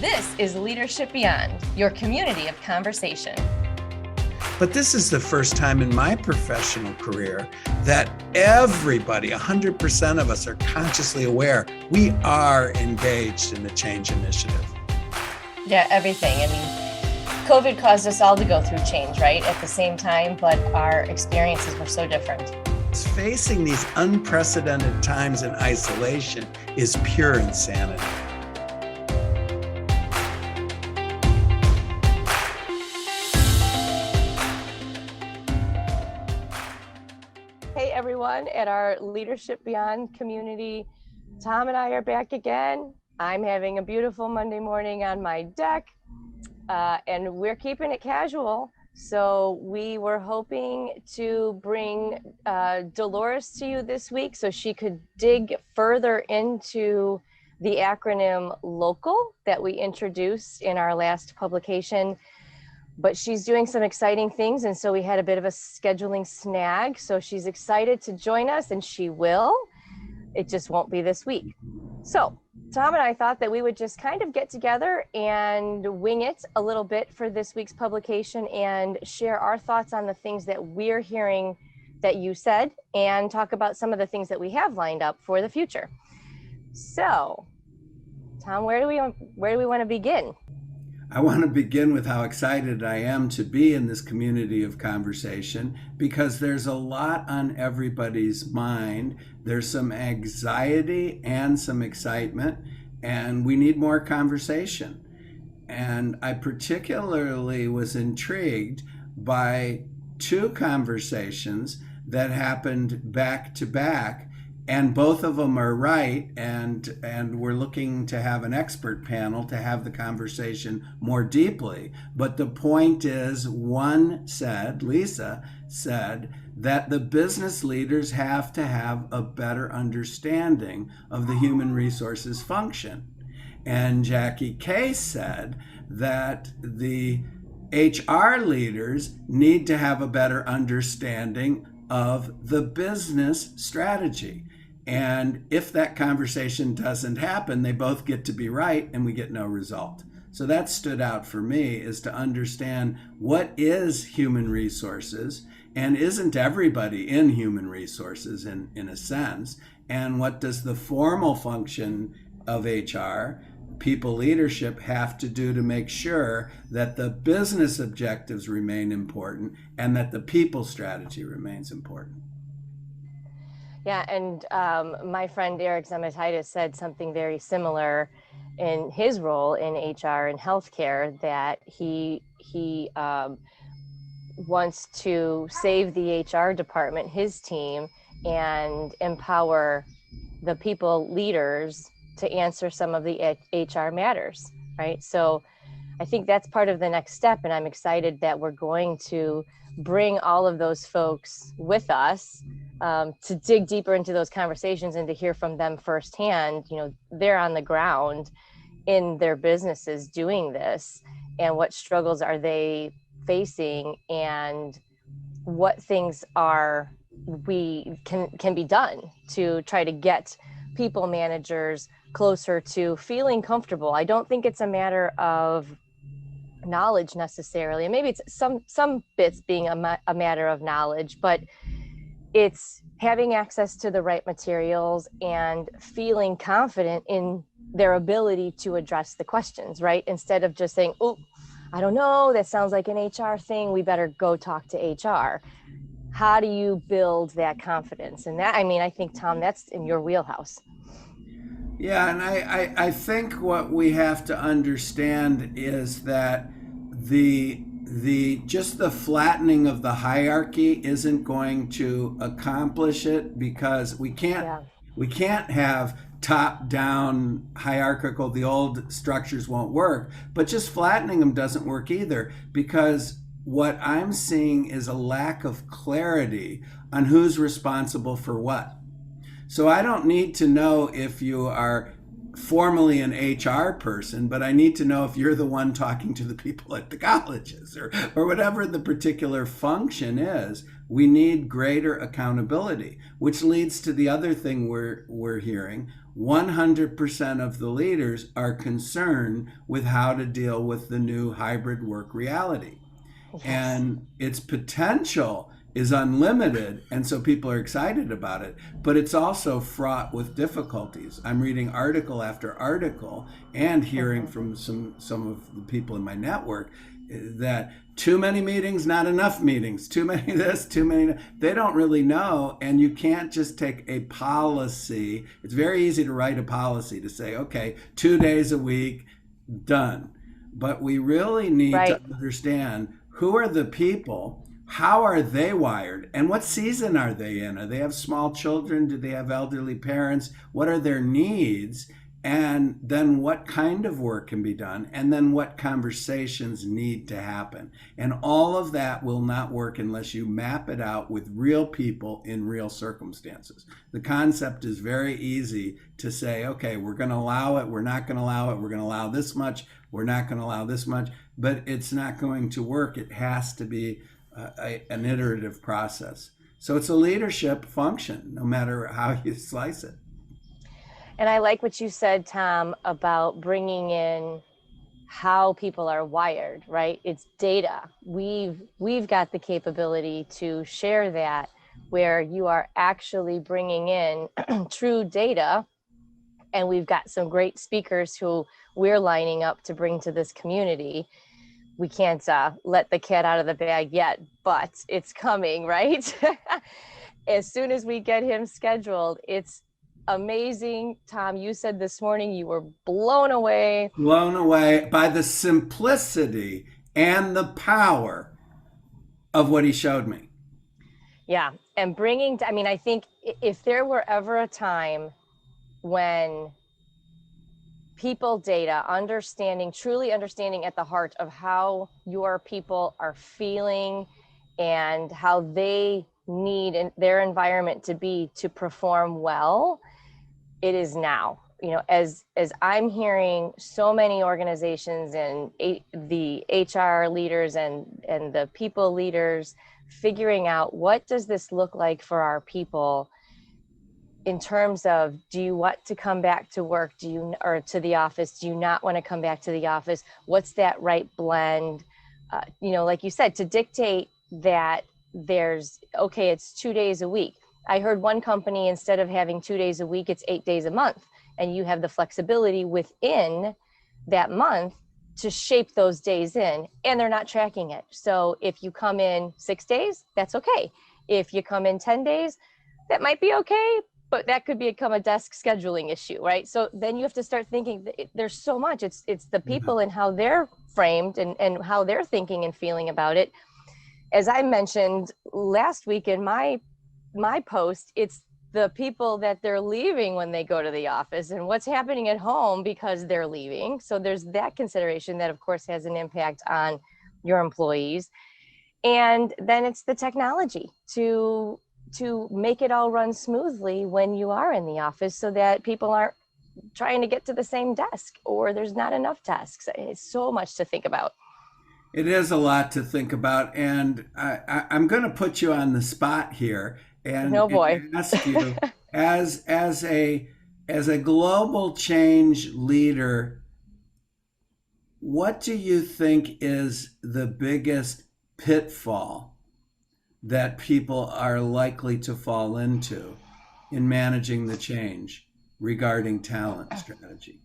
This is Leadership Beyond, your community of conversation. But this is the first time in my professional career that everybody, 100% of us, are consciously aware we are engaged in the change initiative. Yeah, everything. I mean, COVID caused us all to go through change, right? At the same time, but our experiences were so different. Facing these unprecedented times in isolation is pure insanity. Hey everyone, at our Leadership Beyond community, Tom and I are back again. I'm having a beautiful Monday morning on my deck, and we're keeping it casual. So we were hoping to bring Dolores to you this week so she could dig further into the acronym LOCAL that we introduced in our last publication. But she's doing some exciting things, and so we had a bit of a scheduling snag. So she's excited to join us, and she will. It just won't be this week. So Tom and I thought that we would just kind of get together and wing it a little bit for this week's publication and share our thoughts on the things that we're hearing that you said, and talk about some of the things that we have lined up for the future. So, Tom, where do we want to begin? I want to begin with how excited I am to be in this community of conversation, because there's a lot on everybody's mind. There's some anxiety and some excitement, and we need more conversation. And I particularly was intrigued by two conversations that happened back to back, and both of them are right, and we're looking to have an expert panel to have the conversation more deeply. But the point is, one said, Lisa said, that the business leaders have to have a better understanding of the human resources function. And Jackie Kay said that the HR leaders need to have a better understanding of the business strategy. And if that conversation doesn't happen, they both get to be right and we get no result. So that stood out for me, is to understand what is human resources, and isn't everybody in human resources in a sense, and what does the formal function of HR, people leadership, have to do to make sure that the business objectives remain important and that the people strategy remains important. Yeah, and my friend Eric Zemetitis said something very similar in his role in HR and healthcare, that he wants to save the HR department, his team, and empower the people leaders to answer some of the HR matters, right? So I think that's part of the next step, and I'm excited that we're going to bring all of those folks with us to dig deeper into those conversations and to hear from them firsthand. You know, they're on the ground in their businesses doing this, and what struggles are they facing, and what things are can be done to try to get people managers closer to feeling comfortable. I don't think it's a matter of knowledge necessarily, and maybe it's some bits being a matter of knowledge, but it's having access to the right materials and feeling confident in their ability to address the questions, right? Instead of just saying, oh, I don't know, that sounds like an HR thing, we better go talk to HR. How do you build that confidence? And that, I mean, I think, Tom, that's in your wheelhouse. Yeah, and I think what we have to understand is that the just the flattening of the hierarchy isn't going to accomplish it, because we can't have top down hierarchical, the old structures won't work, but just flattening them doesn't work either, because what I'm seeing is a lack of clarity on who's responsible for what. So I don't need to know if you are formally an HR person, but I need to know if you're the one talking to the people at the colleges, or whatever the particular function is. We need greater accountability, which leads to the other thing we're hearing. 100% of the leaders are concerned with how to deal with the new hybrid work reality. Yes. And its potential is unlimited, and so people are excited about it, but it's also fraught with difficulties. I'm reading article after article and hearing Hmm. from some of the people in my network that too many meetings, not enough meetings, too many this, too many, they don't really know. And you can't just take a policy. It's very easy to write a policy to say, okay, 2 days a week, done. But we really need to Right. understand who are the people, how are they wired, and what season are they in? Are they have small children? Do they have elderly parents? What are their needs? And then what kind of work can be done? And then what conversations need to happen? And all of that will not work unless you map it out with real people in real circumstances. The concept is very easy to say, okay, we're going to allow it, we're not going to allow it, we're going to allow this much, we're not going to allow this much, but it's not going to work. It has to be an iterative process. So it's a leadership function, no matter how you slice it. And I like what you said, Tom, about bringing in how people are wired, right? It's data. We've got the capability to share that, where you are actually bringing in true data, and we've got some great speakers who we're lining up to bring to this community. We can't let the cat out of the bag yet, but it's coming, right? As soon as we get him scheduled, it's amazing. Tom, you said this morning you were blown away. Blown away by the simplicity and the power of what he showed me. Yeah. And bringing, I mean, I think if there were ever a time when people data, understanding, truly understanding at the heart of how your people are feeling and how they need their environment to be to perform well, it is now. You know, as I'm hearing so many organizations and the HR leaders and the people leaders figuring out, what does this look like for our people in terms of, do you want to come back to work, do you, or to the office, do you not want to come back to the office, what's that right blend? You know, like you said, to dictate that there's, okay, it's 2 days a week. I heard one company, instead of having 2 days a week, it's 8 days a month, and you have the flexibility within that month to shape those days in, and they're not tracking it. So if you come in 6 days, that's okay. If you come in 10 days, that might be okay, but that could become a desk scheduling issue, right? So then you have to start thinking, there's so much. It's the Yeah. people and how they're framed and how they're thinking and feeling about it. As I mentioned last week in my post, it's the people that they're leaving when they go to the office and what's happening at home because they're leaving. So there's that consideration that, of course, has an impact on your employees. And then it's the technology to make it all run smoothly when you are in the office, so that people aren't trying to get to the same desk or there's not enough desks. It's so much to think about. It is a lot to think about, and I'm going to put you on the spot here No and boy. ask you, as a global change leader, what do you think is the biggest pitfall that people are likely to fall into in managing the change regarding talent strategy?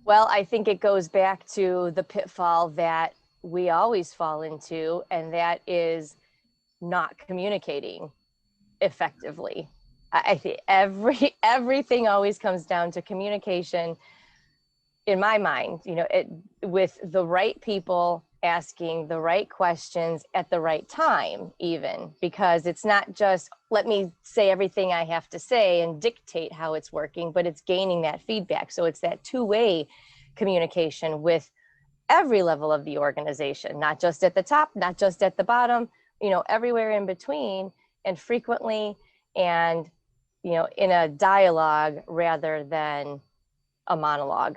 Well, I think it goes back to the pitfall that we always fall into, and that is not communicating effectively. I think everything always comes down to communication, in my mind, you know, with the right people asking the right questions at the right time, even, because it's not just let me say everything I have to say and dictate how it's working, but it's gaining that feedback. So it's that two-way communication with every level of the organization, not just at the top, not just at the bottom, you know, everywhere in between, and frequently, and, you know, in a dialogue rather than a monologue.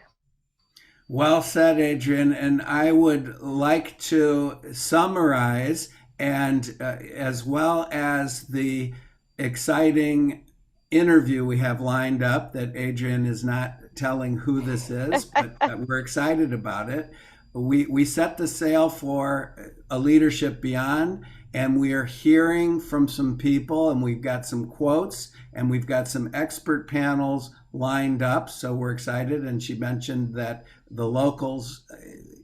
Well said, Adrienne. And I would like to summarize, and as well as the exciting interview we have lined up that Adrienne is not telling who this is, but we're excited about it. We set the sail for a leadership beyond, and we are hearing from some people, and we've got some quotes, and we've got some expert panels lined up. So we're excited. And she mentioned that the locals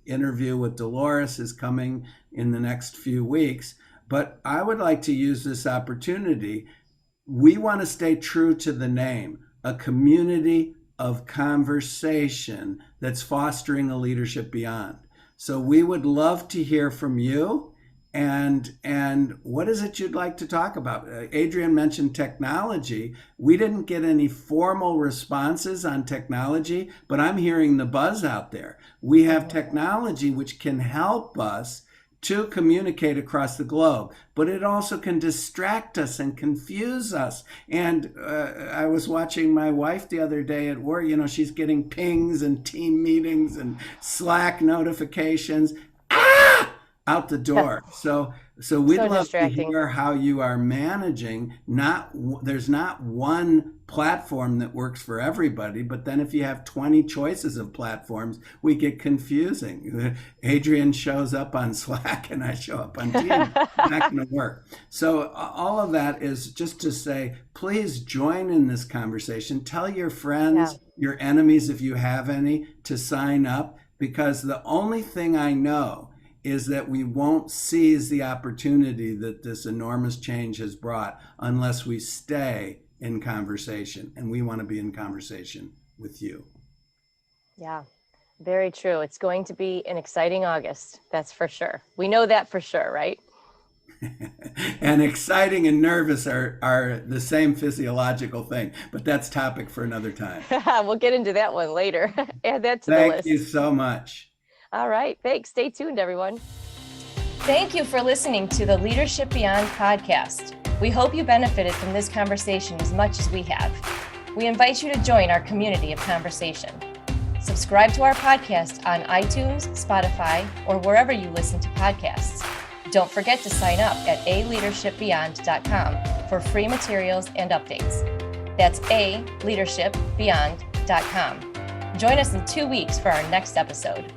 interview with Dolores is coming in the next few weeks. But I would like to use this opportunity. We want to stay true to the name, a community of conversation that's fostering a leadership beyond. So we would love to hear from you. And what is it you'd like to talk about? Adrienne mentioned technology. We didn't get any formal responses on technology, but I'm hearing the buzz out there. We have technology which can help us to communicate across the globe, but it also can distract us and confuse us. And I was watching my wife the other day at work. She's getting pings and team meetings and Slack notifications out the door. So we'd love to hear how you are managing. There's not one platform that works for everybody, but then if you have 20 choices of platforms, we get confusing. Adrienne shows up on Slack and I show up on Teams. It's not going to work. So all of that is just to say, please join in this conversation. Tell your friends, your enemies, if you have any, to sign up, because the only thing I know is that we won't seize the opportunity that this enormous change has brought unless we stay in conversation. And we want to be in conversation with you. Yeah, very true. It's going to be an exciting August. That's for sure. We know that for sure, right? And exciting and nervous are the same physiological thing, but that's topic for another time. We'll get into that one later. Add that to the list. Thank you so much. All right. Thanks. Stay tuned, everyone. Thank you for listening to the Leadership Beyond podcast. We hope you benefited from this conversation as much as we have. We invite you to join our community of conversation. Subscribe to our podcast on iTunes, Spotify, or wherever you listen to podcasts. Don't forget to sign up at aleadershipbeyond.com for free materials and updates. That's aleadershipbeyond.com. Join us in 2 weeks for our next episode.